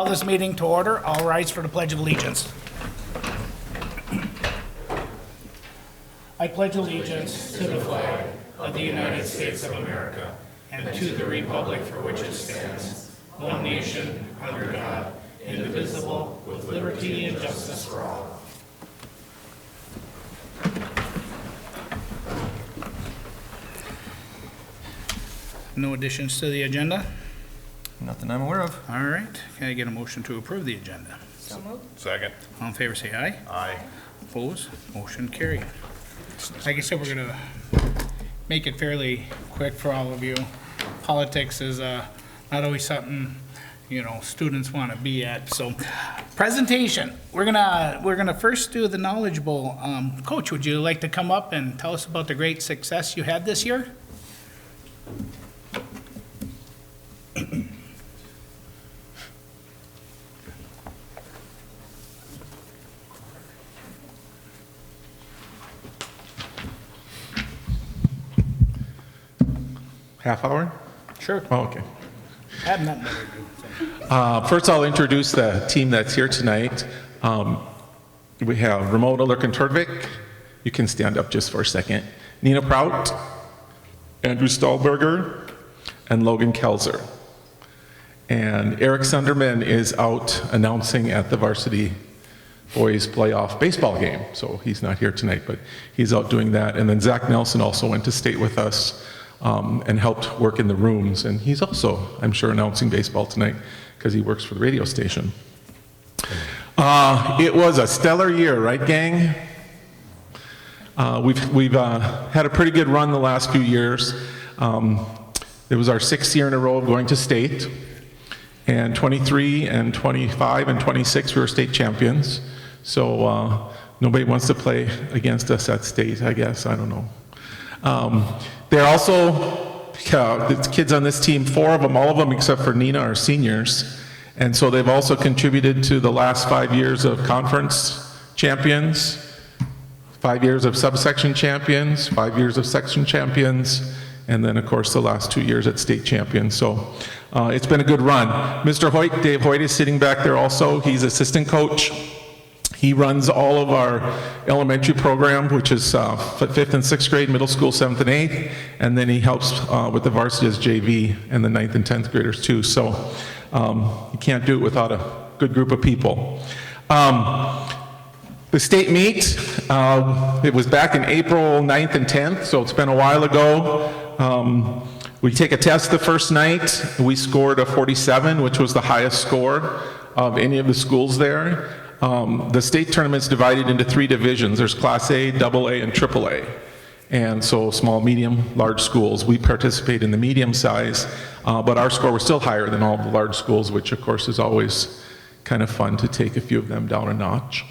call this meeting to order. All rise for the Pledge of Allegiance. I pledge allegiance to the flag of the United States of America and to the republic for which it stands, one nation, under God, indivisible, with liberty and justice for all. No additions to the agenda? Nothing I'm aware of. All right. Can I get a motion to approve the agenda? So moved. Second. All in favor, say aye. Aye. Opposed? Motion carried. Like I said, we're going to make it fairly quick for all of you. Politics is not always something, students want to be at. So, presentation. We're gonna first do the Knowledge Bowl. Coach, would you like to come up and tell us about the great success you had this year? Half hour? Sure. Oh, okay. I have nothing better to do. First, I'll introduce the team that's here tonight. We have Ramona Lurkin-Turdvik. You can stand up just for a second. Nina Prout, Andrew Stahlberger, and Logan Kelzer. And Eric Sunderman is out announcing at the varsity boys playoff baseball game. So he's not here tonight, but he's out doing that. And then Zach Nelson also went to state with us and helped work in the rooms. And he's also, I'm sure, announcing baseball tonight because he works for the radio station. It was a stellar year, right, gang? We've had a pretty good run the last few years. It was our 6th year in a row of going to state. And 23 and 25 and 26 we were state champions. So nobody wants to play against us at state, I guess. I don't know. They're also, the kids on this team, 4 of them, all of them except for Nina, are seniors. And so they've also contributed to the last 5 years of conference champions, 5 years of subsection champions, 5 years of section champions, and then of course the last 2 years at state champions. So it's been a good run. Mr. Hoyt, Dave Hoyt, is sitting back there also. He's assistant coach. He runs all of our elementary program, which is 5th and 6th grade, middle school 7th and 8th, and then he helps with the varsity as JV and the 9th and 10th graders too. So you can't do it without a good group of people. The state meet, it was back in April 9th and 10th, so it's been a while ago. We take a test the first night. We scored a 47, which was the highest score of any of the schools there. The state tournament's divided into 3 divisions. There's Class A, AA, and AAA. And so small, medium, large schools. We participate in the medium size, but our score was still higher than all the large schools, which of course is always kind of fun to take a few of them down a notch.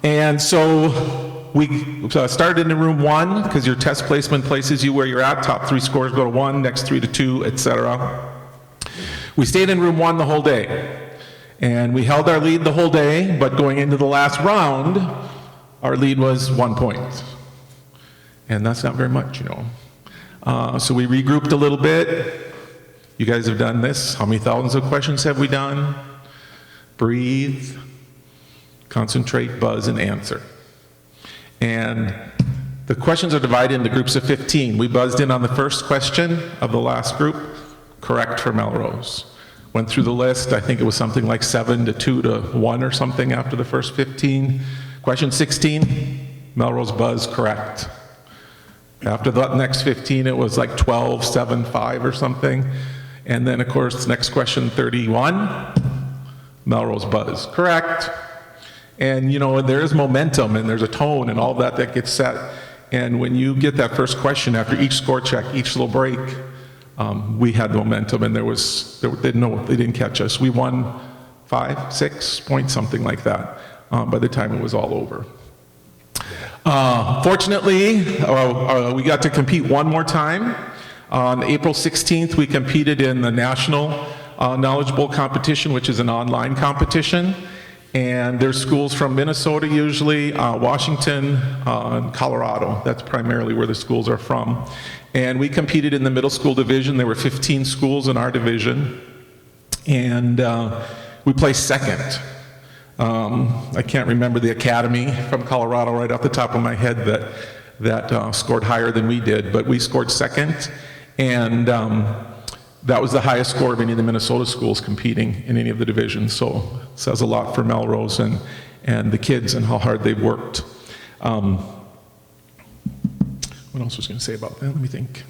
And so we started in room 1 because your test placement places you where you're at. Top 3 scores go to 1, next 3 to 2, etc. We stayed in room 1 the whole day. And we held our lead the whole day, but going into the last round, our lead was 1 point. And that's not very much, So we regrouped a little bit. You guys have done this. How many thousands of questions have we done? Breathe, concentrate, buzz, and answer. And the questions are divided into groups of 15. We buzzed in on the first question of the last group, correct for Melrose. Went through the list. I think it was something like 7 to 2 to 1 or something after the first 15. Question 16, Melrose buzz, correct. After the next 15, it was like 12, 7, 5 or something. And then, of course, next question 31, Melrose buzz, correct. And, there is momentum and there's a tone and all that gets set. And when you get that first question after each score check, each little break, we had momentum, and they didn't catch us. We won 5, 6 points, something like that, by the time it was all over. Fortunately, we got to compete one more time. On April 16th, we competed in the National Knowledge Bowl competition, which is an online competition. And there's schools from Minnesota usually, Washington, and Colorado. That's primarily where the schools are from. And we competed in the middle school division. There were 15 schools in our division. And we placed second. I can't remember the academy from Colorado right off the top of my head that scored higher than we did, but we scored second, and that was the highest score of any of the Minnesota schools competing in any of the divisions, so it says a lot for Melrose and the kids and how hard they've worked. What else was I going to say about that? Let me think.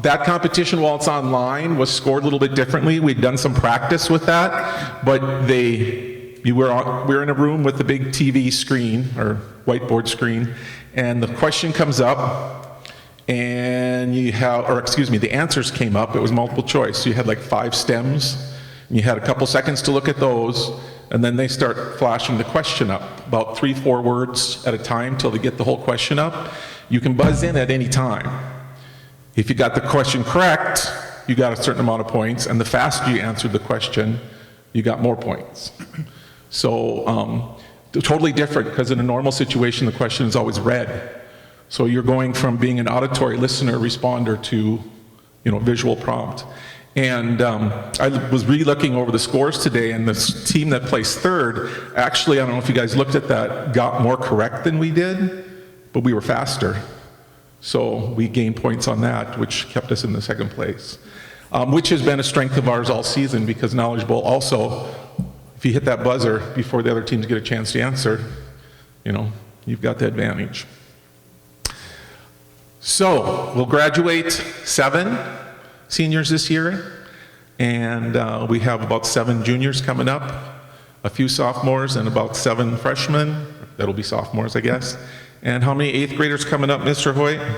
That competition, while it's online, was scored a little bit differently. We'd done some practice with that, but we were in a room with the big TV screen, or whiteboard screen, and the question comes up, and the answers came up. It was multiple choice. So you had like 5 stems, and you had a couple seconds to look at those, and then they start flashing the question up, about 3-4 words at a time till they get the whole question up. You can buzz in at any time. If you got the question correct, you got a certain amount of points, and the faster you answered the question, you got more points. So totally different, because in a normal situation, the question is always read. So you're going from being an auditory listener, responder to, visual prompt. And I was re-looking over the scores today, and this team that placed third, actually, I don't know if you guys looked at that, got more correct than we did, but we were faster. So we gained points on that, which kept us in the second place, which has been a strength of ours all season, because Knowledge Bowl also, if you hit that buzzer before the other teams get a chance to answer, you've got the advantage. So we'll graduate 7 seniors this year, and we have about 7 juniors coming up, a few sophomores, and about 7 freshmen. That'll be sophomores, I guess. And how many 8th graders coming up, Mr. Hoyt? 9.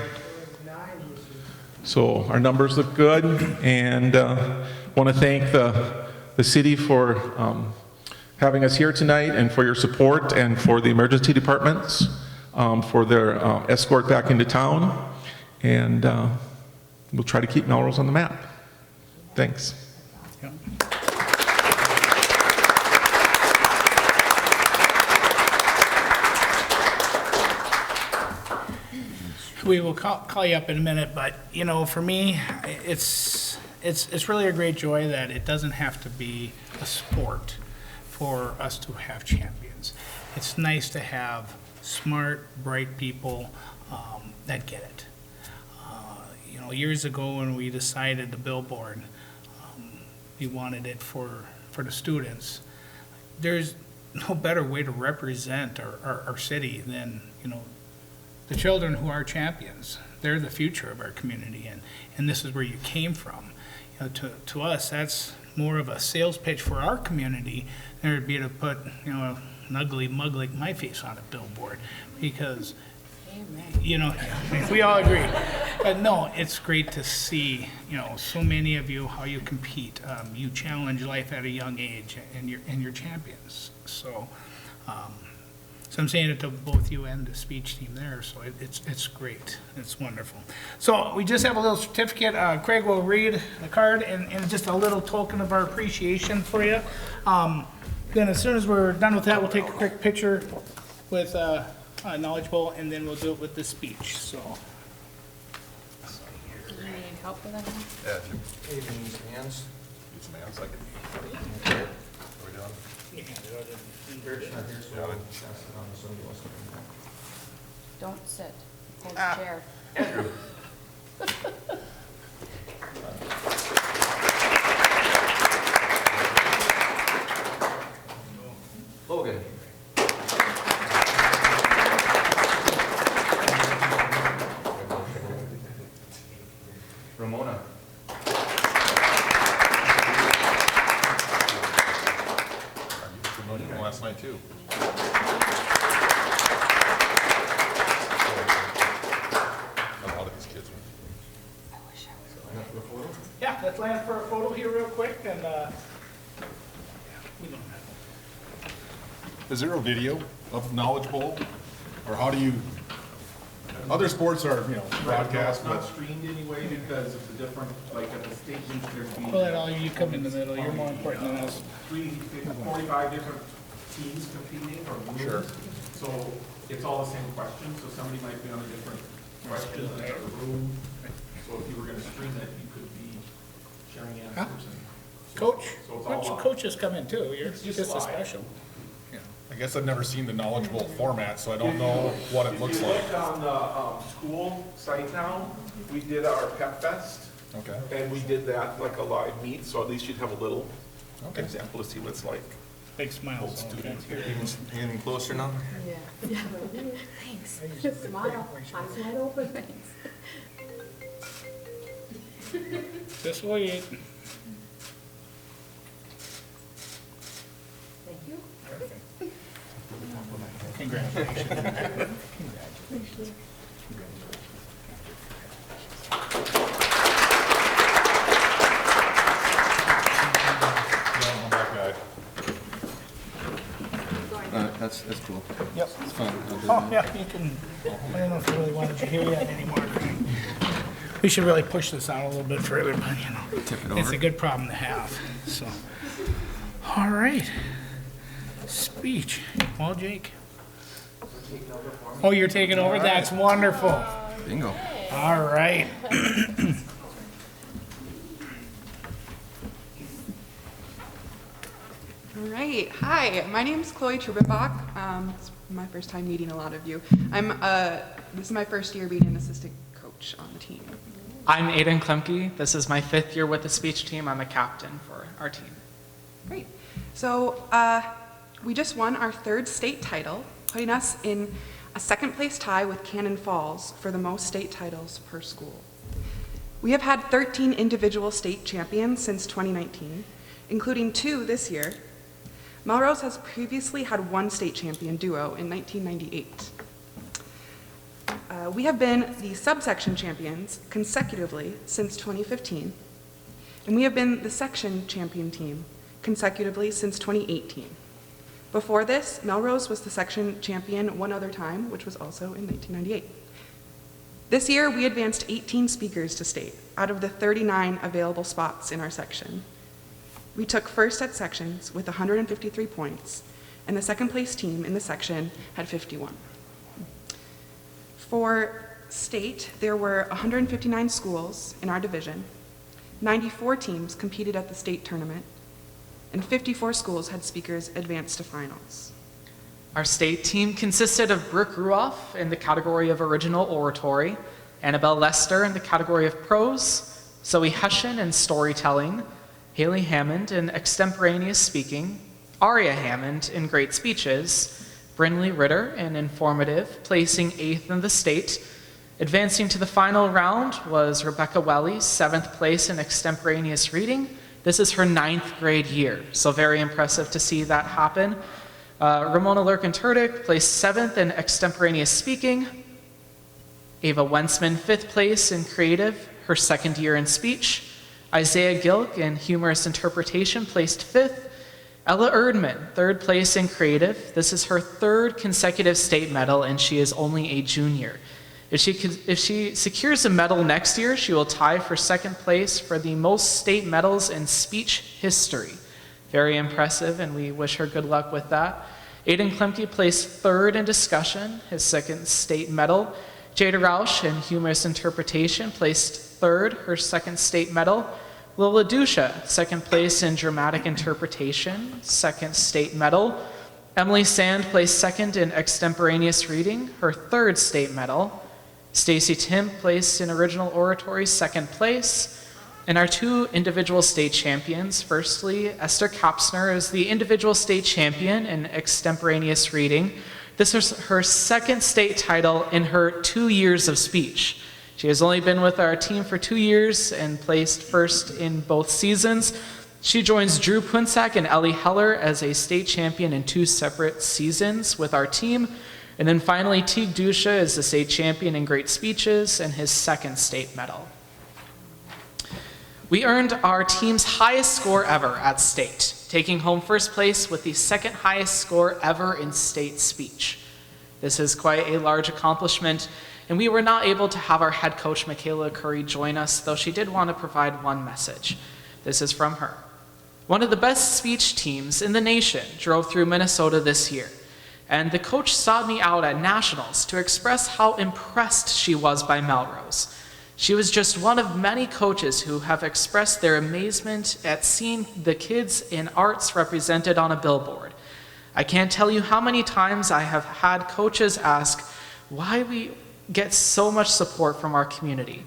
So our numbers look good, and want to thank the city for having us here tonight, and for your support, and for the emergency departments for their escort back into town. And we'll try to keep Melrose on the map. Thanks. Yeah. We will call you up in a minute, but for me, it's really a great joy that it doesn't have to be a sport for us to have champions. It's nice to have smart, bright people that get it. Years ago when we decided the billboard, we wanted it for the students. There's no better way to represent our city than the children who are champions. They're the future of our community, and this is where you came from. To us, that's more of a sales pitch for our community than it would be to put an ugly mug like my face on a billboard, because we all agree. But no, it's great to see so many of you, how you compete. You challenge life at a young age, and you're champions. So I'm saying it to both you and the speech team there, so it's great. It's wonderful. So we just have a little certificate. Craig will read the card, and just a little token of our appreciation for you. Then as soon as we're done with that, we'll take a quick picture with Knowledge Bowl, and then we'll do it with the speech. So. Do you need help with that? Yeah, if you use some hands. Use some hands, I can. Okay. Are we done? Don't sit. Hold the chair. Logan. Ramona. Last night too. A lot of these kids. Yeah, let's line up for a photo here real quick, and we don't have. Is there a video of Knowledge Bowl? Or how do you, other sports are, broadcast, It's not but streamed anyway because of the different, like at the state meets, there's been Pull it all, you come in the middle, you're more important than us. 45 different teams competing or rooms. So it's all the same question, so somebody might be on a different question in a room. So if you were gonna stream it, you could be sharing Huh? answers. Coach, So it's all live. coaches come in too. You're It's just just a live. special. I guess I've never seen the knowledgeable format, so I don't know what it looks If you like. look on the school site now, we did our Pep Fest, Okay. and we did that like a live meet, so at least you'd have a little Okay. example to see what it's like. Big smiles. Old students Okay. here. Anything closer now? Yeah. Thanks. Smile. Eyes wide open. Thanks. This way. Thank you. Congratulations. I'm that guy. That's cool. Yep. It's fine. I'll do Oh, that. yeah, you can, I don't know if you really wanted to hear that anymore. We should really push this out a little bit further, but you know, Tip it it's over. a good problem to have, so. All right. Speech. Well, Jake? Oh, you're taking over? That's wonderful. Bingo. All right. All right. Hi, my name's Chloe Trubenbach. It's my first time meeting a lot of you. This is my first year being an assistant coach on the team. I'm Aiden Klemke. This is my 5th year with the speech team. I'm a captain for our team. Great. So we just won our 3rd state title, putting us in a 2nd place tie with Cannon Falls for the most state titles per school. We have had 13 individual state champions since 2019, including 2 this year. Melrose has previously had 1 state champion duo in 1998. We have been the subsection champions consecutively since 2015, and we have been the section champion team consecutively since 2018. Before this, Melrose was the section champion one other time, which was also in 1998. This year, we advanced 18 speakers to state out of the 39 available spots in our section. We took first at sections with 153 points, and the 2nd place team in the section had 51. For state, there were 159 schools in our division, 94 teams competed at the state tournament, and 54 schools had speakers advance to finals. Our state team consisted of Brooke Ruoff in the category of original oratory, Annabelle Lester in the category of prose, Zoe Hession in storytelling, Haley Hammond in extemporaneous speaking, Aria Hammond in great speeches, Brinley Ritter in informative, placing 8th in the state. Advancing to the final round was Rebecca Welly, 7th place in extemporaneous reading. This is her 9th grade year, so very impressive to see that happen. Ramona Lurkin-Turdick placed 7th in extemporaneous speaking. Ava Wensman, 5th place in creative, her 2nd year in speech. Isaiah Gilk in humorous interpretation placed 5th. Ella Erdman, 3rd place in creative. This is her 3rd consecutive state medal, and she is only a junior. If she secures a medal next year, she will tie for 2nd place for the most state medals in speech history. Very impressive, and we wish her good luck with that. Aiden Klemke placed 3rd in discussion, his 2nd state medal. Jada Rausch in humorous interpretation placed 3rd, her 2nd state medal. Lola Dusha, 2nd place in dramatic interpretation, 2nd state medal. Emily Sand placed 2nd in extemporaneous reading, her 3rd state medal. Stacy Tim placed in original oratory, 2nd place. And our 2 individual state champions, firstly, Esther Kapsner is the individual state champion in extemporaneous reading. This is her 2nd state title in her 2 years of speech. She has only been with our team for 2 years and placed 1st in both seasons. She joins Drew Punsak and Ellie Heller as a state champion in 2 separate seasons with our team. And then finally, Teague Dusha is the state champion in great speeches and his 2nd state medal. We earned our team's highest score ever at state, taking home 1st place with the 2nd highest score ever in state speech. This is quite a large accomplishment, and we were not able to have our head coach, Michaela Curry, join us, though she did want to provide one message. This is from her. One of the best speech teams in the nation drove through Minnesota this year, and the coach sought me out at nationals to express how impressed she was by Melrose. She was just one of many coaches who have expressed their amazement at seeing the kids in arts represented on a billboard. I can't tell you how many times I have had coaches ask why we get so much support from our community.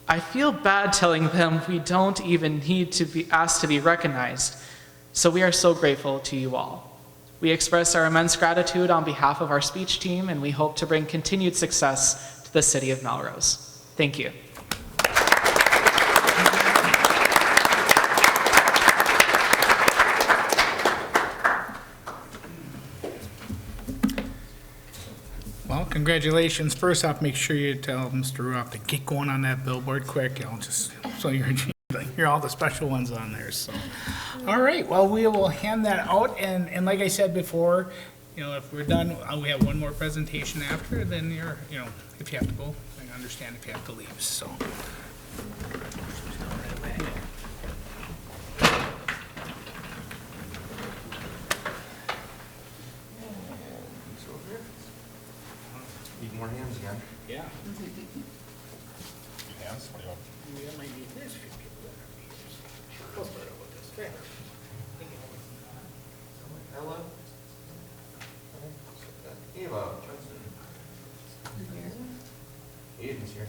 I feel bad telling them we don't even need to be asked to be recognized, so we are so grateful to you all. We express our immense gratitude on behalf of our speech team, and we hope to bring continued success to the city of Melrose. Thank you. Well, congratulations. First off, make sure you tell Mr. Ruoff to get going on that billboard quick, just so you're all the special ones on there, so. All right, well, we will hand that out, and like I said before, if we're done, we have one more presentation after, then if you have to go, I understand if you have to leave, so. Need more hands again. Yeah. Hands, what do you want? We might need this few people that are here. We'll start out with this. Ella? Eva? Aiden's here.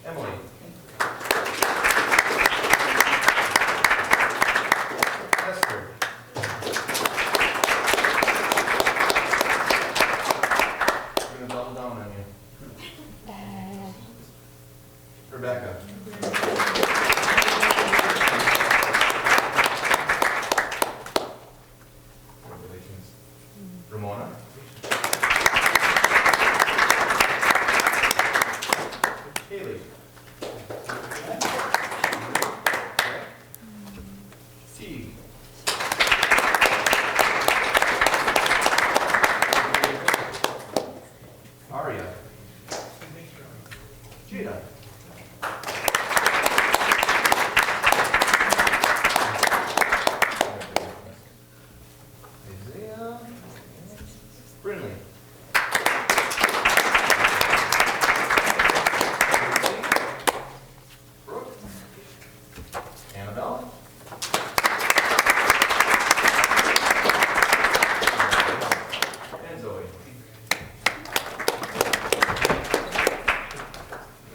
Emily. Esther. I'm gonna double down on you. Rebecca. Congratulations. Ramona. Haley. Steve. Aria. Gina. Isaiah. Brinley. Brooke. Annabelle. And Zoe.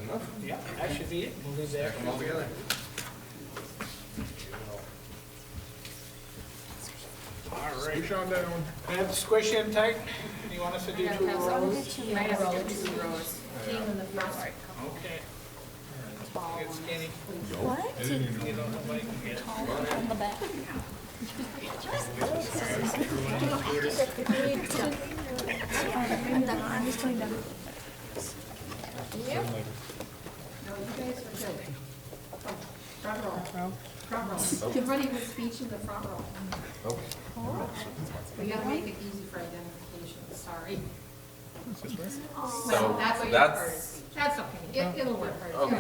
Enough? Yeah, that should be it. We'll leave that. Come all together. All right. Push on down. I have to squish in tight. You want us to do 2 rows? You might have to do 2 rows. King in the front. Okay. Get skinny. What? You know, nobody can get it. On the back. I'm just going down. Yep. No, you guys are good. Front row. Front row. Get ready for speech in the front row. We gotta make it easy for identification, sorry. Well, that's what your part is speech. That's okay, it'll work. Okay.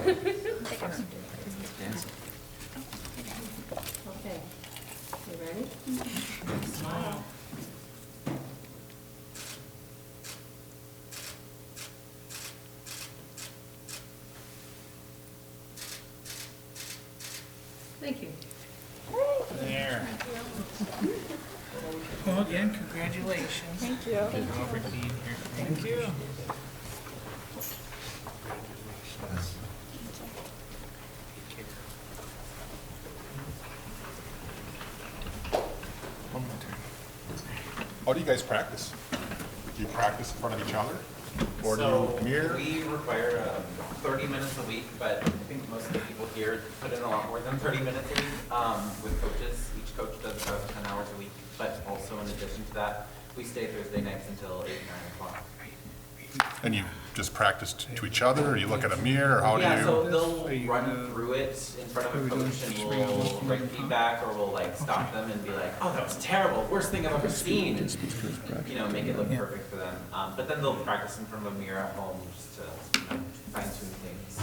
Okay, you ready? Smile. Thank you. There. Well, again, congratulations. Thank you. Thank you. How do you guys practice? Do you practice in front of each other? Or do So you mirror? we require 30 minutes a week, but I think most of the people here put in a lot more than 30 minutes a week with coaches. Each coach does about 10 hours a week, but also in addition to that, we stay Thursday nights until 8, 9 o'clock. And you just practice to each other, or you look at a mirror, or how do Yeah, you? so they'll run through it in front of a coach and we'll write feedback or we'll like stop them and be like, oh, that was terrible, worst thing I've ever seen. And, make it look perfect for them. But then they'll practice in front of a mirror at home just to fine tune things.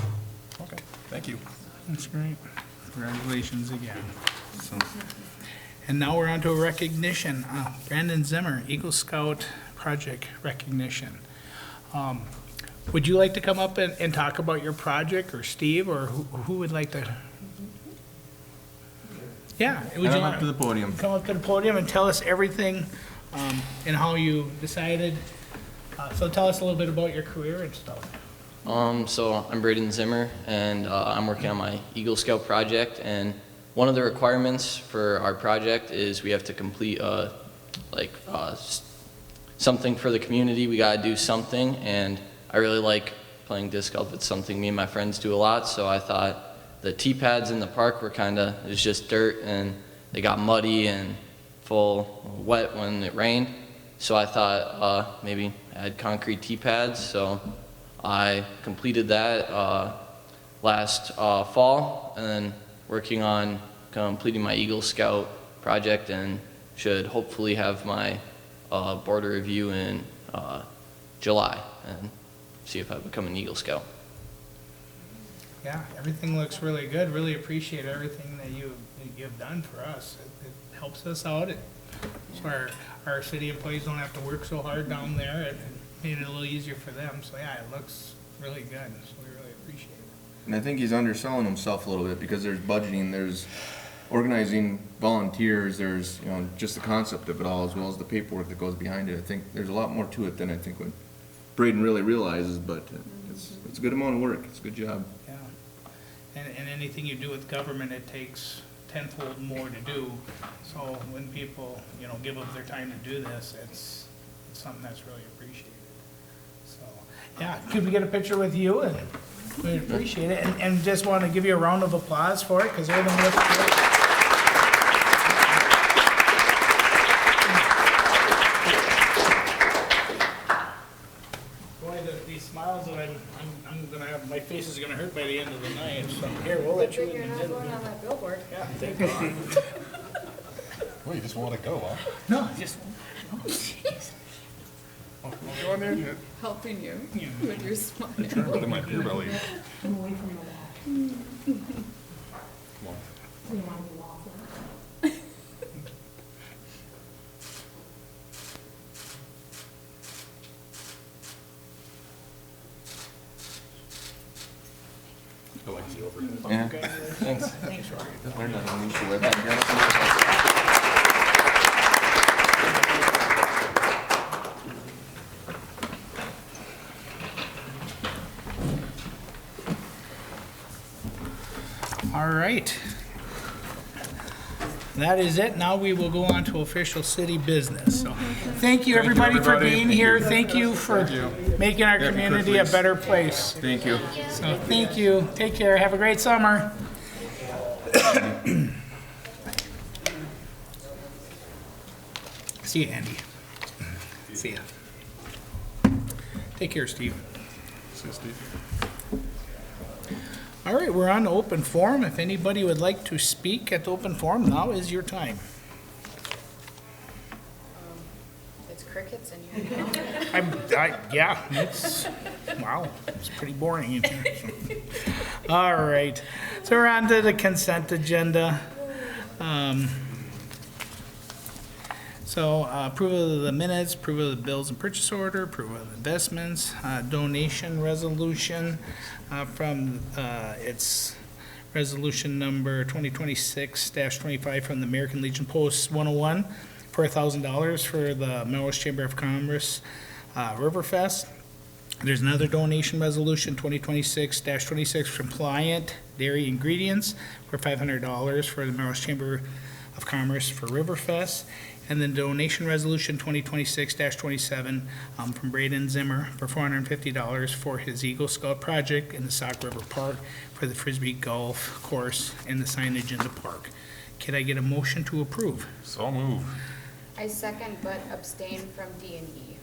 Okay, thank you. That's great. Congratulations again. So, and now we're on to a recognition. Brandon Zimmer, Eagle Scout Project recognition. Would you like to come up and talk about your project, or Steve, or who would like to? Yeah. Would you Come wanna up to the podium. come up to the podium and tell us everything and how you decided? So tell us a little bit about your career and stuff. So I'm Braden Zimmer, and I'm working on my Eagle Scout project, and one of the requirements for our project is we have to complete something for the community. We gotta do something, and I really like playing disc golf. It's something me and my friends do a lot, so I thought the tee pads in the park were it was just dirt, and they got muddy and full wet when it rained. So I thought maybe add concrete tee pads, so I completed that last fall, and then working on completing my Eagle Scout project, and should hopefully have my board review in July and see if I become an Eagle Scout. Yeah, everything looks really good. Really appreciate everything that you've done for us. It helps us out. So our city employees don't have to work so hard down there. It made it a little easier for them. So yeah, it looks really good. So we really appreciate it. And I think he's underselling himself a little bit, because there's budgeting, there's organizing volunteers, there's, just the concept of it all, as well as the paperwork that goes behind it. I think there's a lot more to it than I think what Braden really realizes, but it's a good amount of work. It's a good job. Yeah. And anything you do with government, it takes tenfold more to do. So when people, give up their time to do this, it's something that's really appreciated. So, yeah, could we get a picture with you? And we appreciate it. And just want to give you a round of applause for it, because everything looks great. These smiles that I'm gonna have, my face is gonna hurt by the end of the night. So here, we'll let you in. You're not going on that billboard. Yeah, thank God. Well, you just want to go, huh? No, just, oh, jeez. I'll go on there and Helping you Yeah. with your smile. put in my beer belly. I'm away from the wall. Come on. We want to be waffle. I like the overhead. Yeah. Thanks. Thanks, Rory. Learn that when we used to live together. All right. That is it. Now we will go on to official city business. So, thank you, everybody, for being here. Thank you for making our community a better place. Thank you. So, thank you. Take care. Have a great summer. See you, Andy. See ya. Take care, Steve. See you, Steve. All right, we're on the open forum. If anybody would like to speak at the open forum, now is your time. It's crickets and you're Yeah, wow, it's pretty boring in here. So. All right, so we're on to the consent agenda. So approval of the minutes, approval of the bills and purchase order, approval of investments, donation resolution from, it's resolution number 2026-25 from the American Legion Post 101 for $1,000 for the Melrose Chamber of Commerce Riverfest. There's another donation resolution, 2026-26 from Pliant Dairy Ingredients for $500 for the Melrose Chamber of Commerce for Riverfest. And then donation resolution 2026-27 from Braden Zimmer for $450 for his Eagle Scout project in the Sauk River Park for the Frisbee Golf Course and the signage in the park. Can I get a motion to approve? So move. I second but abstain from D and E.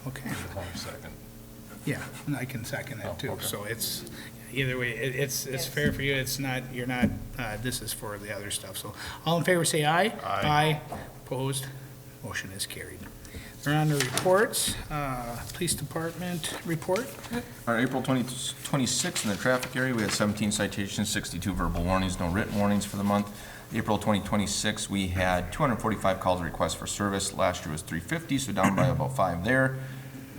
Okay, One second. yeah, and I can second it too. okay. So it's, either way, it's Yes. fair for you. It's not, you're not, this is for the other stuff. So all in favor, say aye. Aye. Opposed? Motion is carried. We're on the reports. Police Department report. Our April 26th in the traffic area, we had 17 citations, 62 verbal warnings, no written warnings for the month. April 2026, we had 245 calls and requests for service. Last year was 350, so down by about 5 there.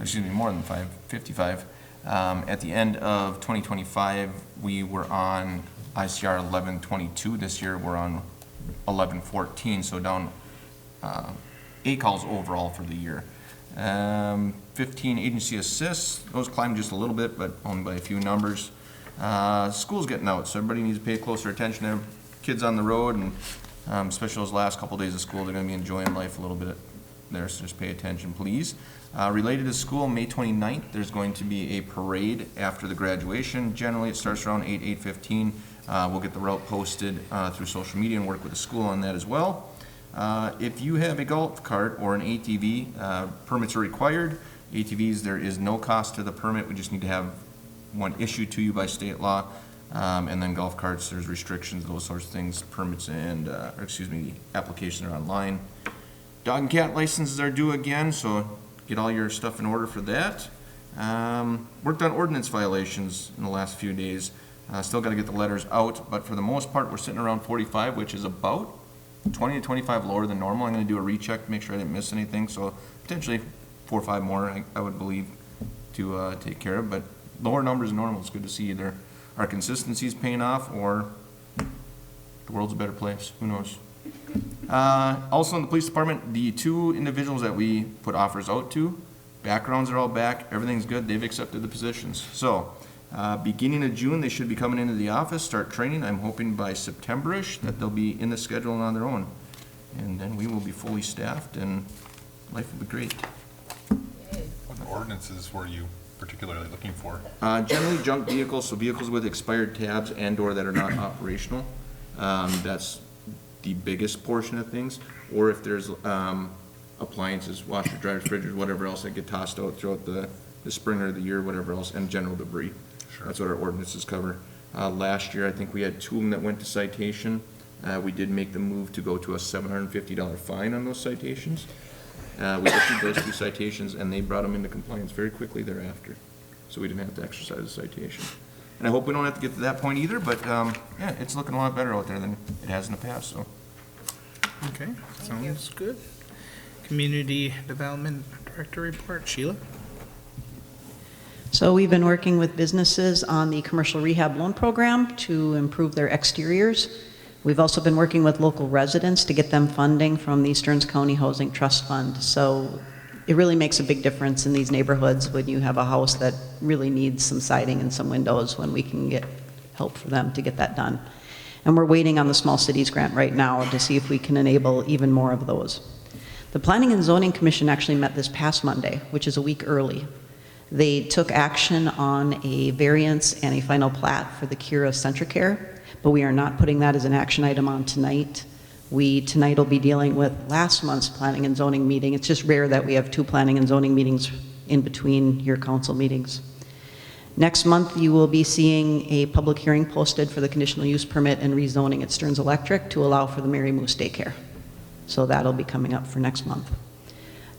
Excuse me, more than 5, 55. At the end of 2025, we were on ICR 1122. This year we're on 1114, so down 8 calls overall for the year. 15 agency assists, those climbed just a little bit, but only by a few numbers. School's getting out, so everybody needs to pay closer attention to kids on the road, and especially those last couple days of school, they're going to be enjoying life a little bit there, so just pay attention, please. Related to school, May 29th, there's going to be a parade after the graduation. Generally, it starts around 8:15. We'll get the route posted through social media and work with the school on that as well. If you have a golf cart or an ATV, permits are required. ATVs, there is no cost to the permit. We just need to have one issued to you by state law. And then golf carts, there's restrictions, those sorts of things, permits and, applications are online. Dog and cat licenses are due again, so get all your stuff in order for that. Worked on ordinance violations in the last few days. Still got to get the letters out, but for the most part, we're sitting around 45, which is about 20 to 25 lower than normal. I'm going to do a recheck to make sure I didn't miss anything, so potentially 4 or 5 more, I would believe, to take care of, but lower numbers than normal. It's good to see either our consistency is paying off or the world's a better place. Who knows? Also in the police department, the 2 individuals that we put offers out to, backgrounds are all back, everything's good, they've accepted the positions. So, beginning of June, they should be coming into the office, start training. I'm hoping by September-ish that they'll be in the schedule and on their own. And then we will be fully staffed and life will be great. What ordinances were you particularly looking for? Generally junk vehicles, so vehicles with expired tabs and or that are not operational. That's the biggest portion of things. Or if there's appliances, washer, dryers, fridges, whatever else that get tossed out throughout the spring or the year, whatever else, and general debris. Sure. That's what our ordinances cover. Last year, I think we had 2 of them that went to citation. We did make the move to go to a $750 fine on those citations. We issued those 2 citations, and they brought them into compliance very quickly thereafter. So we didn't have to exercise the citation. And I hope we don't have to get to that point either, but yeah, it's looking a lot better out there than it has in the past. So. Okay, sounds good. Community Development Director report, Sheila. So we've been working with businesses on the commercial rehab loan program to improve their exteriors. We've also been working with local residents to get them funding from the Stearns County Housing Trust Fund. So it really makes a big difference in these neighborhoods when you have a house that really needs some siding and some windows, when we can get help for them to get that done. And we're waiting on the Small Cities Grant right now to see if we can enable even more of those. The Planning and Zoning Commission actually met this past Monday, which is a week early. They took action on a variance and a final plat for the Kira Centricare, but we are not putting that as an action item on tonight. We tonight will be dealing with last month's planning and zoning meeting. It's just rare that we have 2 planning and zoning meetings in between your council meetings. Next month, you will be seeing a public hearing posted for the conditional use permit and rezoning at Stearns Electric to allow for the Mary Moose Daycare. So that'll be coming up for next month.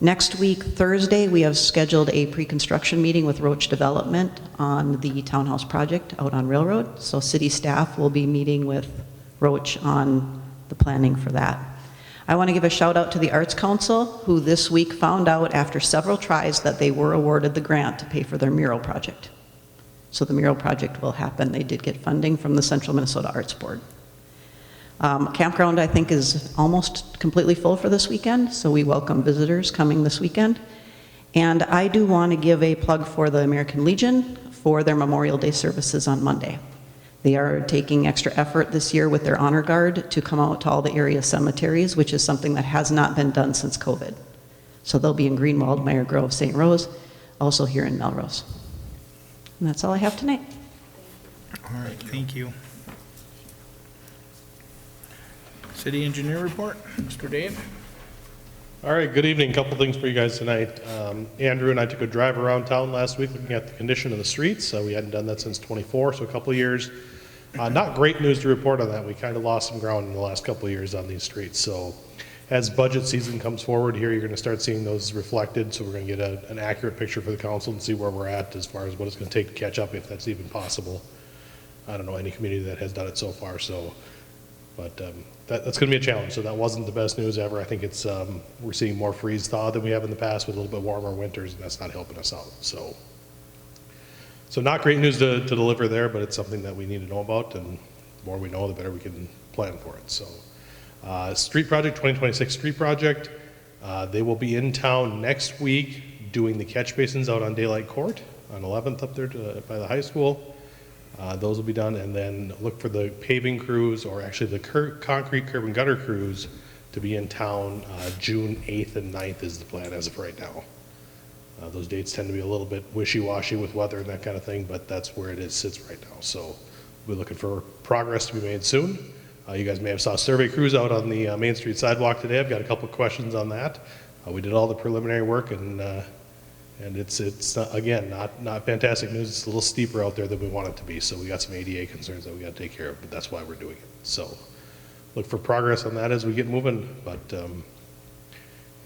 Next week, Thursday, we have scheduled a pre-construction meeting with Roach Development on the townhouse project out on Railroad. So city staff will be meeting with Roach on the planning for that. I want to give a shout out to the Arts Council, who this week found out after several tries that they were awarded the grant to pay for their mural project. So the mural project will happen. They did get funding from the Central Minnesota Arts Board. Campground, I think, is almost completely full for this weekend, so we welcome visitors coming this weekend. And I do want to give a plug for the American Legion for their Memorial Day services on Monday. They are taking extra effort this year with their honor guard to come out to all the area cemeteries, which is something that has not been done since COVID. So they'll be in Greenwald, Meyer Grove, St. Rose, also here in Melrose. And that's all I have tonight. All right, thank you. City Engineer report, Mr. Dave. All right, good evening. A couple things for you guys tonight. Andrew and I took a drive around town last week looking at the condition of the streets. We hadn't done that since '24, so a couple of years. Not great news to report on that. We kind of lost some ground in the last couple of years on these streets. So as budget season comes forward here, you're going to start seeing those reflected, so we're going to get an accurate picture for the council and see where we're at as far as what it's going to take to catch up, if that's even possible. I don't know any community that has done it so far, so, but that's going to be a challenge. So that wasn't the best news ever. I think it's, we're seeing more freeze thaw than we have in the past with a little bit warmer winters, and that's not helping us out, so. So not great news to deliver there, but it's something that we need to know about, and the more we know, the better we can plan for it, so. Street project, 2026 street project, they will be in town next week doing the catch basins out on Daylight Court on 11th up there by the high school. Those will be done, and then look for the paving crews, or actually the concrete curb and gutter crews, to be in town June 8th and 9th is the plan as of right now. Those dates tend to be a little bit wishy-washy with weather and that kind of thing, but that's where it sits right now. So we're looking for progress to be made soon. You guys may have saw survey crews out on the Main Street sidewalk today. I've got a couple of questions on that. We did all the preliminary work, and it's again, not fantastic news. It's a little steeper out there than we want it to be, so we got some ADA concerns that we got to take care of, but that's why we're doing it. So look for progress on that as we get moving, but yeah,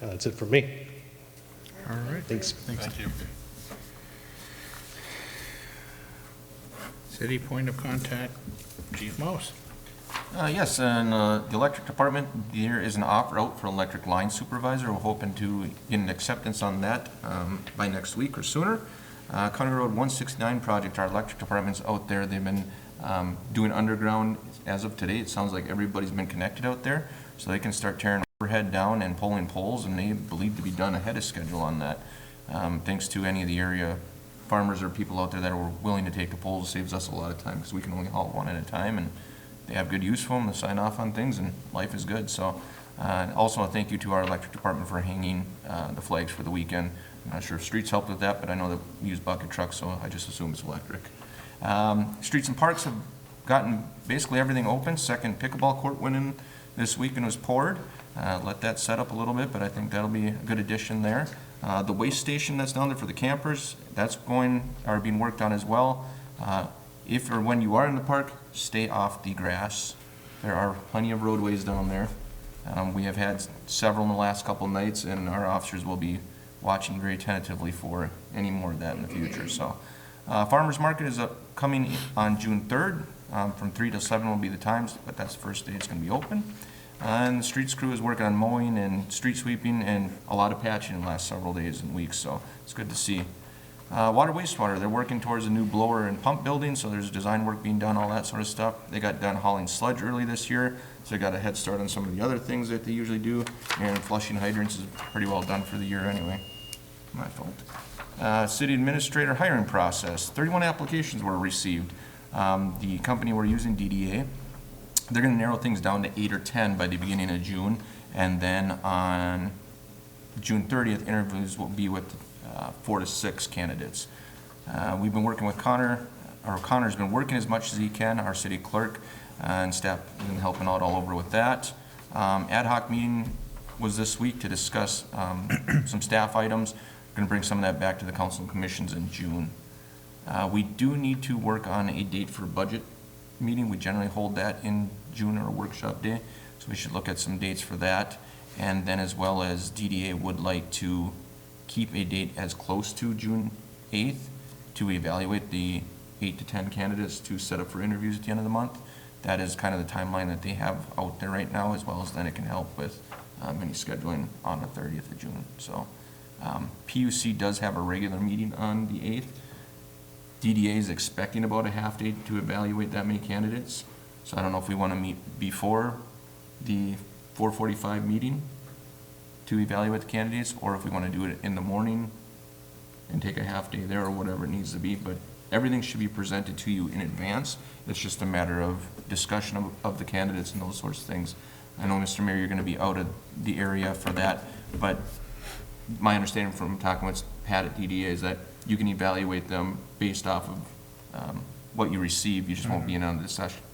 that's it from me. All right. Thanks. Thank you. City point of contact, Chief Mouse. Yes, and the electric department, there is an offer out for electric line supervisor. We're hoping to get an acceptance on that by next week or sooner. County Road 169 project, our electric department's out there. They've been doing underground as of today. It sounds like everybody's been connected out there, so they can start tearing overhead down and pulling poles, and they believe to be done ahead of schedule on that. Thanks to any of the area farmers or people out there that are willing to take the poles. It saves us a lot of time because we can only haul one at a time, and they have good use for them, they sign off on things, and life is good. So, also a thank you to our electric department for hanging the flags for the weekend. I'm not sure if streets helped with that, but I know that we use bucket trucks, so I just assume it's electric. Streets and parks have gotten basically everything open. Second pickleball court went in this week and was poured. Let that set up a little bit, but I think that'll be a good addition there. The waste station that's down there for the campers, that's being worked on as well. If or when you are in the park, stay off the grass. There are plenty of roadways down there. We have had several in the last couple of nights, and our officers will be watching very tentatively for any more of that in the future. So, Farmers Market is coming on June 3rd. From 3 to 7 will be the times, but that's the first day it's going to be open. And the streets crew is working on mowing and street sweeping and a lot of patching in the last several days and weeks, so it's good to see. Water wastewater, they're working towards a new blower and pump building, so there's design work being done, all that sort of stuff. They got done hauling sludge early this year, so they got a head start on some of the other things that they usually do, and flushing hydrants is pretty well done for the year anyway. My fault. City administrator hiring process, 31 applications were received. The company we're using, DDA, they're going to narrow things down to 8 or 10 by the beginning of June, and then on June 30th, interviews will be with 4 to 6 candidates. We've been working with Connor, or Connor's been working as much as he can, our city clerk, and staff has been helping out all over with that. Ad hoc meeting was this week to discuss some staff items. We're going to bring some of that back to the council and commissions in June. We do need to work on a date for budget meeting. We generally hold that in June or a workshop day, so we should look at some dates for that. And then as well as DDA would like to keep a date as close to June 8th to evaluate the 8 to 10 candidates to set up for interviews at the end of the month. That is kind of the timeline that they have out there right now, as well as then it can help with any scheduling on the 30th of June. So PUC does have a regular meeting on the 8th. DDA is expecting about a half day to evaluate that many candidates. So I don't know if we want to meet before the 4:45 meeting to evaluate the candidates, or if we want to do it in the morning and take a half day there, or whatever it needs to be. But everything should be presented to you in advance. It's just a matter of discussion of the candidates and those sorts of things. I know, Mr. Mayor, you're going to be out of the area for that, but my understanding from talking with Pat at DDA is that you can evaluate them based off of what you receive. You just won't be in on the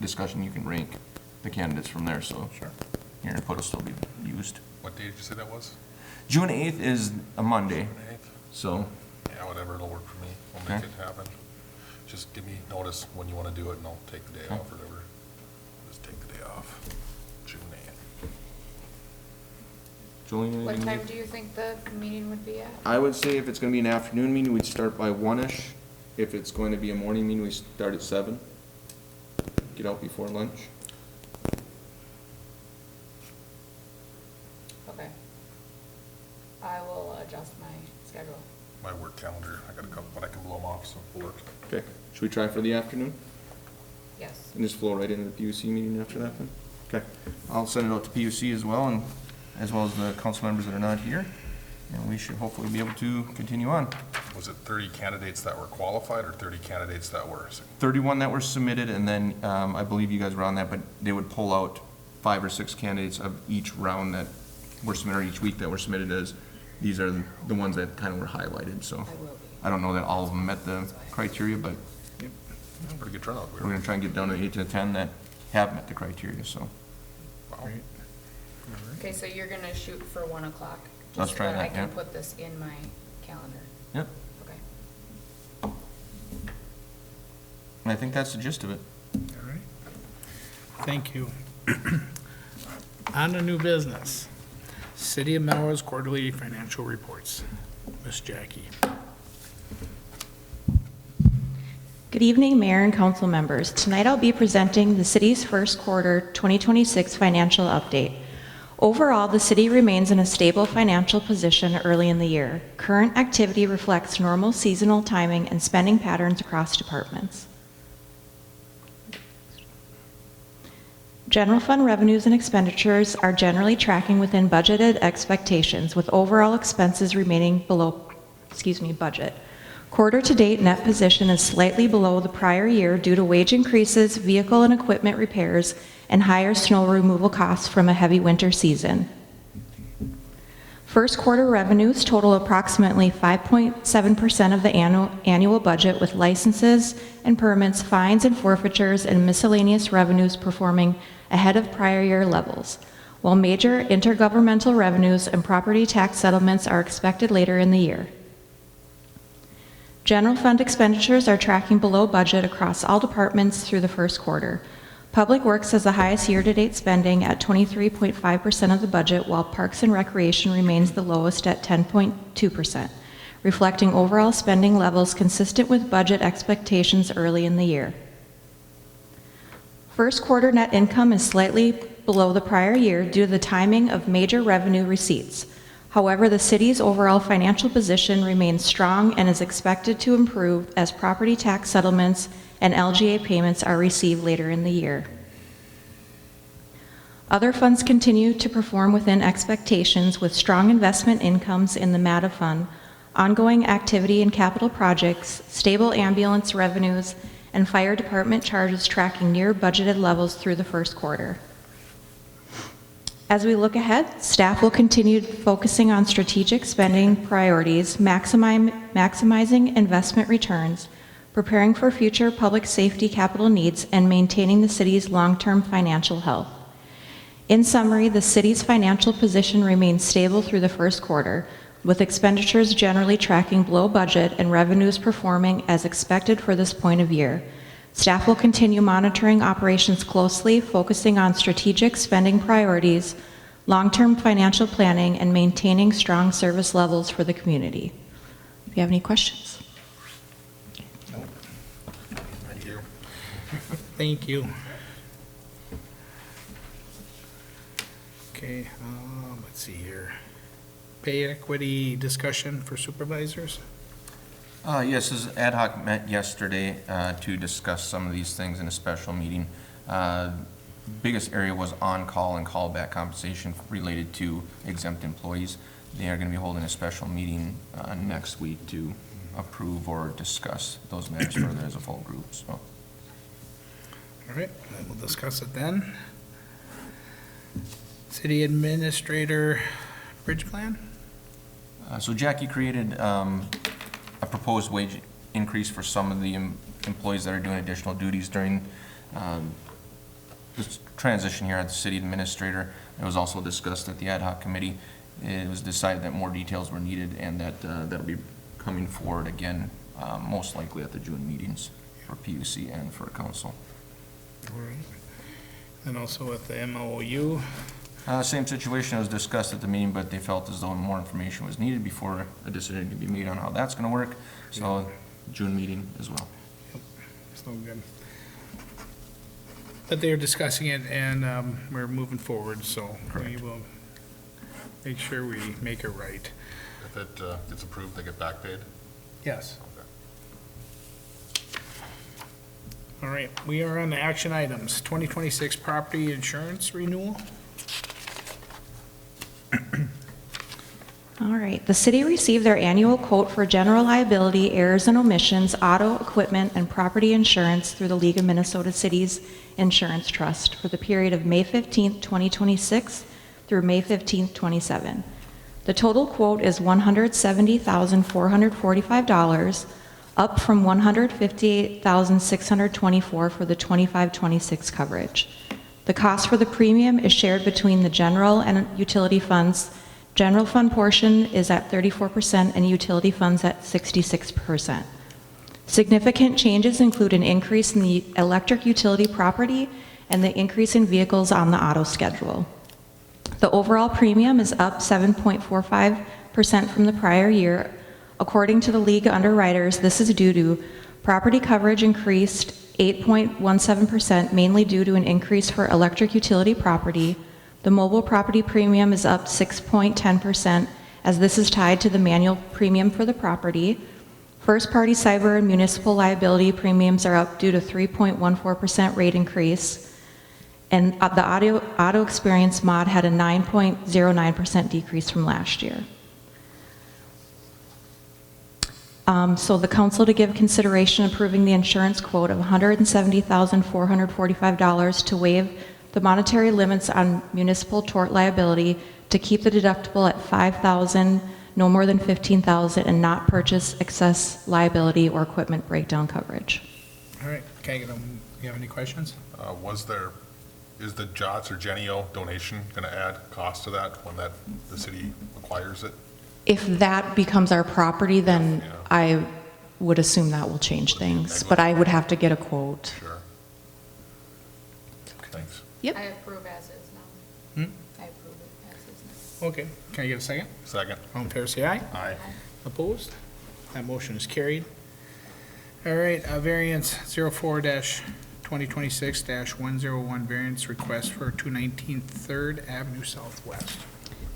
discussion. You can rank the candidates from there, so Sure. your input will still be used. What day did you say that was? June 8th is a Monday, June 8th? so Yeah, whatever, it'll work for me. We'll make it happen. Just give me notice when you want to do it, and I'll take the day off or whatever. Just take the day off. June 8th. Jolene, What anything? time do you think the meeting would be at? I would say if it's gonna be an afternoon meeting, we'd start by 1-ish. If it's going to be a morning meeting, we start at 7. Get out before lunch. Okay. I will adjust my schedule. My work calendar, I got a couple, but I can blow them off, so it'll work. Okay, should we try for the afternoon? Yes. And just flow right into the PUC meeting after that then? Okay, I'll send it out to PUC as well, and as well as the council members that are not here. And we should hopefully be able to continue on. Was it 30 candidates that were qualified or 30 candidates that were? 31 that were submitted, and then I believe you guys were on that, but they would pull out 5 or 6 candidates of each round that were submitted, or each week that were submitted as, these are the ones that kind of were highlighted, so. I don't know that all of them met the criteria, but Pretty good turnout. we're gonna try and get down to 8 to 10 that have met the criteria, so. Wow. Okay, so you're gonna shoot for 1 o'clock? Let's try that, I can yeah. put this in my calendar. Yep, Okay. and I think that's the gist of it. All right. Thank you. On to new business. City of Melrose quarterly financial reports. Miss Jackie. Good evening, Mayor and Council members. Tonight I'll be presenting the city's first quarter 2026 financial update. Overall, the city remains in a stable financial position early in the year. Current activity reflects normal seasonal timing and spending patterns across departments. General fund revenues and expenditures are generally tracking within budgeted expectations, with overall expenses remaining below, budget. Quarter-to-date net position is slightly below the prior year due to wage increases, vehicle and equipment repairs, and higher snow removal costs from a heavy winter season. First quarter revenues total approximately 5.7% of the annual budget, with licenses and permits, fines and forfeitures, and miscellaneous revenues performing ahead of prior year levels, while major intergovernmental revenues and property tax settlements are expected later in the year. General fund expenditures are tracking below budget across all departments through the first quarter. Public Works has the highest year-to-date spending at 23.5% of the budget, while Parks and Recreation remains the lowest at 10.2%, reflecting overall spending levels consistent with budget expectations early in the year. First quarter net income is slightly below the prior year due to the timing of major revenue receipts. However, the city's overall financial position remains strong and is expected to improve as property tax settlements and LGA payments are received later in the year. Other funds continue to perform within expectations, with strong investment incomes in the MATA fund, ongoing activity in capital projects, stable ambulance revenues, and fire department charges tracking near budgeted levels through the first quarter. As we look ahead, staff will continue focusing on strategic spending priorities, maximizing investment returns, preparing for future public safety capital needs, and maintaining the city's long-term financial health. In summary, the city's financial position remains stable through the first quarter, with expenditures generally tracking below budget and revenues performing as expected for this point of year. Staff will continue monitoring operations closely, focusing on strategic spending priorities, long-term financial planning, and maintaining strong service levels for the community. Do you have any questions? Thank you. Thank you. Okay, let's see here. Pay equity discussion for supervisors? Yes, this ad hoc met yesterday to discuss some of these things in a special meeting. Biggest area was on-call and callback compensation related to exempt employees. They are going to be holding a special meeting next week to approve or discuss those matters further as a full group, so. All right, then we'll discuss it then. City Administrator Bridge Plan? So Jackie created a proposed wage increase for some of the employees that are doing additional duties during this transition here at the city administrator. It was also discussed at the ad hoc committee. It was decided that more details were needed and that that'll be coming forward again, most likely at the June meetings for PUC and for council. All right. And also with the MOU, Same situation was discussed at the meeting, but they felt as though more information was needed before a decision could be made on how that's gonna work. So June meeting as well. So good. But they're discussing it and we're moving forward, so we will make sure we make it right. If it gets approved, they get back paid? Yes. All right, we are on the action items. 2026 property insurance renewal. All right, the city received their annual quote for general liability, errors and omissions, auto, equipment, and property insurance through the League of Minnesota Cities Insurance Trust for the period of May 15th, 2026 through May 15th, 27. The total quote is $170,445, up from $158,624 for the 25-26 coverage. The cost for the premium is shared between the general and utility funds. General fund portion is at 34% and utility funds at 66%. Significant changes include an increase in the electric utility property and the increase in vehicles on the auto schedule. The overall premium is up 7.45% from the prior year. According to the league underwriters, this is due to property coverage increased 8.17%, mainly due to an increase for electric utility property. The mobile property premium is up 6.10%, as this is tied to the manual premium for the property. First-party cyber and municipal liability premiums are up due to 3.14% rate increase, and the auto experience mod had a 9.09% decrease from last year. So the council to give consideration approving the insurance quote of $170,445 to waive the monetary limits on municipal tort liability, to keep the deductible at $5,000, no more than $15,000, and not purchase excess liability or equipment breakdown coverage. All right, can I get you have any questions? Is the JOTS or Genio donation gonna add cost to that when the city acquires it? If that becomes our property, then Yeah. I would assume that will change things, but I would have to get a quote. Sure. Thanks. Yep. I approve as is now. I approve it as is now. Okay, can I get a second? Second. All in favor, say aye. Aye. Opposed? That motion is carried. All right, variance 04-2026-101, variance request for 219 3rd Avenue Southwest.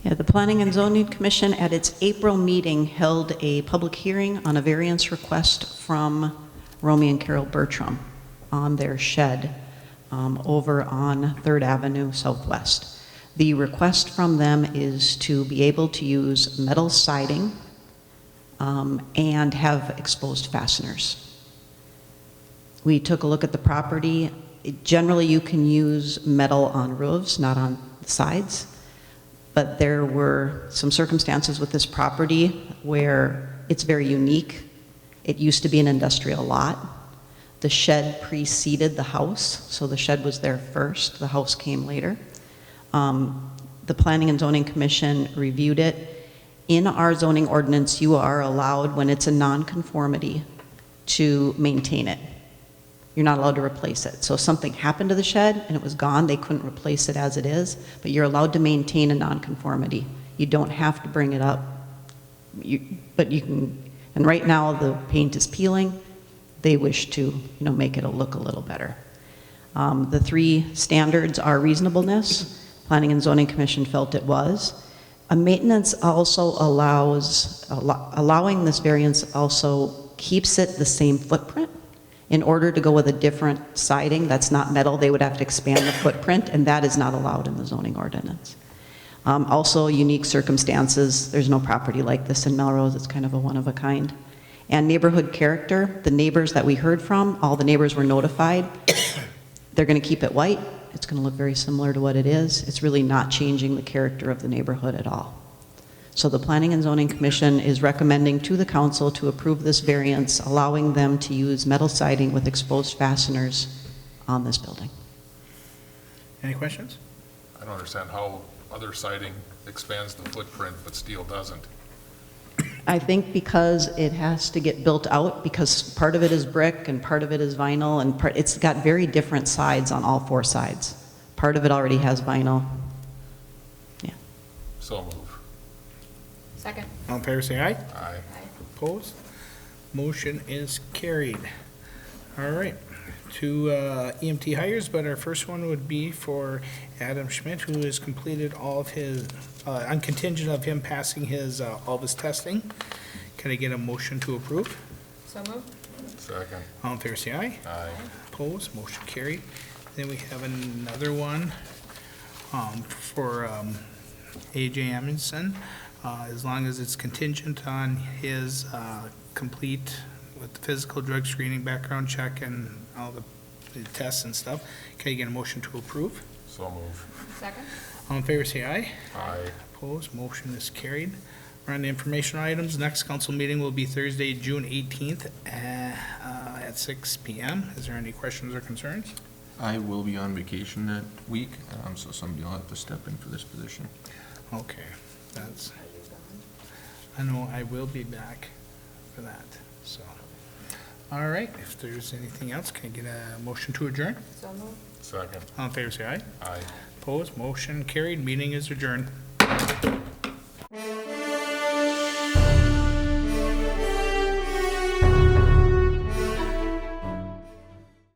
Yeah, the Planning and Zoning Commission at its April meeting held a public hearing on a variance request from Romy and Carol Bertram on their shed over on 3rd Avenue Southwest. The request from them is to be able to use metal siding and have exposed fasteners. We took a look at the property. Generally, you can use metal on roofs, not on the sides. But there were some circumstances with this property where it's very unique. It used to be an industrial lot. The shed preceded the house, so the shed was there first. The house came later. The Planning and Zoning Commission reviewed it. In our zoning ordinance, you are allowed, when it's a nonconformity, to maintain it. You're not allowed to replace it. So if something happened to the shed and it was gone, they couldn't replace it as it is, but you're allowed to maintain a nonconformity. You don't have to bring it up, but you can, and right now the paint is peeling. They wish to, make it look a little better. The three standards are reasonableness. Planning and Zoning Commission felt it was. A maintenance also allowing this variance also keeps it the same footprint. In order to go with a different siding that's not metal, they would have to expand the footprint, and that is not allowed in the zoning ordinance. Also, unique circumstances. There's no property like this in Melrose. It's kind of a one-of-a-kind. And neighborhood character. The neighbors that we heard from, all the neighbors were notified. They're going to keep it white. It's going to look very similar to what it is. It's really not changing the character of the neighborhood at all. So the Planning and Zoning Commission is recommending to the council to approve this variance, allowing them to use metal siding with exposed fasteners on this building. Any questions? I don't understand how other siding expands the footprint, but steel doesn't. I think because it has to get built out, because part of it is brick and part of it is vinyl, and it's got very different sides on all four sides. Part of it already has vinyl. So move. Second. All in favor, say aye. Aye. Opposed? Motion is carried. All right, two EMT hires, but our first one would be for Adam Schmidt, who has completed all of his, on contingent of him passing his, all of his testing. Can I get a motion to approve? So moved. Second. All in favor, say aye. Aye. Opposed? Motion carried. Then we have another one for AJ Amundson, as long as it's contingent on his complete with the physical, drug screening, background check, and all the tests and stuff. Can you get a motion to approve? So move. Second. All in favor, say aye. Aye. Opposed? Motion is carried. We're on the information items. Next council meeting will be Thursday, June 18th at 6 PM. Is there any questions or concerns? I will be on vacation that week, so somebody will have to step in for this position. Okay, that's, I know I will be back for that, so. All right, if there's anything else, can I get a motion to adjourn? So moved. Second. All in favor, say aye. Aye. Opposed? Motion carried. Meeting is adjourned.